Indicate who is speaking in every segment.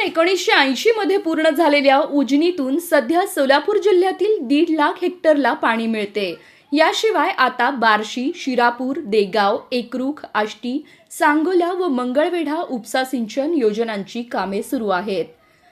Speaker 1: 1980 मध्ये पूर्ण झालेल्या उजनीतून सध्या सोलापूर जिल्ह्यातील 1.5 लाख हेक्टरला पाणी मिळते। याशिवाय आता बार्शी, शिरापूर, देगाव, एकरूख, आष्टी, सांगोला व मंगळवेढा उपसा सिंचन योजनांची कामे सुरू आहेत।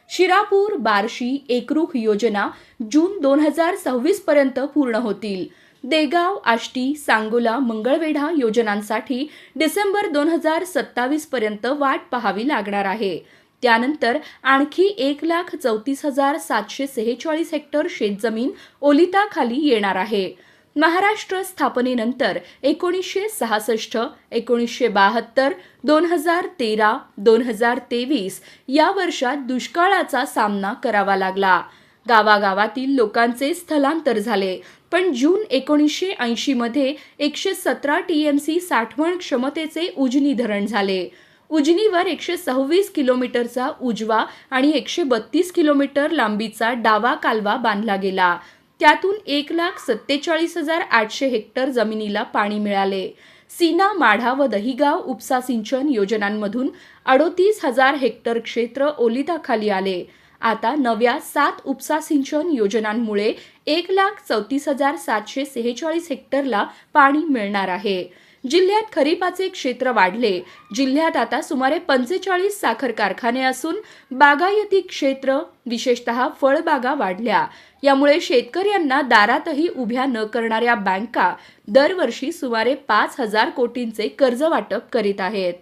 Speaker 1: शिरापूर, बार्शी, एकरूख योजना जून 2026 पर्यंत पूर्ण होतील। देगाव, आष्टी, सांगोला, मंगळवेढा योजनांसाठी डिसेंबर 2027 पर्यंत वाट पाहावी लागणार आहे। त्यानंतर आणखी 1,34,746 हेक्टर शेतजमीन ओलिताखाली येणार आहे। महाराष्ट्र स्थापनेनंतर 1966, 1972, 2013, 2023 या वर्षात दुष्काळाचा सामना करावा लागला। गावागावातील लोकांचे स्थलांतर झाले, पण जून 1980 मध्ये 117 टीएमसी साठवण क्षमतेचे उजनी धरण झाले। उजनीवर 126 किलोमीटरचा उजवा आणि 132 किलोमीटर लांबीचा डावा कालवा बांधला गेला। त्यातून 1,47,800 हेक्टर जमिनीला पाणी मिळाले। सीना, माढा व दहिगाव उपसा सिंचन योजनांमधून 38,000 हेक्टर क्षेत्र ओलिताखाली आले। आता नव्या 7 उपसा सिंचन योजनांमुळे 1,34,746 हेक्टरला पाणी मिळणार आहे। जिल्ह्यात खरीपाचे क्षेत्र वाढले। जिल्ह्यात आता सुमारे 45 साखर कारखाने असून बागायती क्षेत्र विशेषतः फळबागा वाढल्या। यामुळे शेतकऱ्यांना दारातही उभ्या न करणाऱ्या बँका दरवर्षी सुमारे 5,000 कोटींचे कर्ज वाटप करीत आहेत।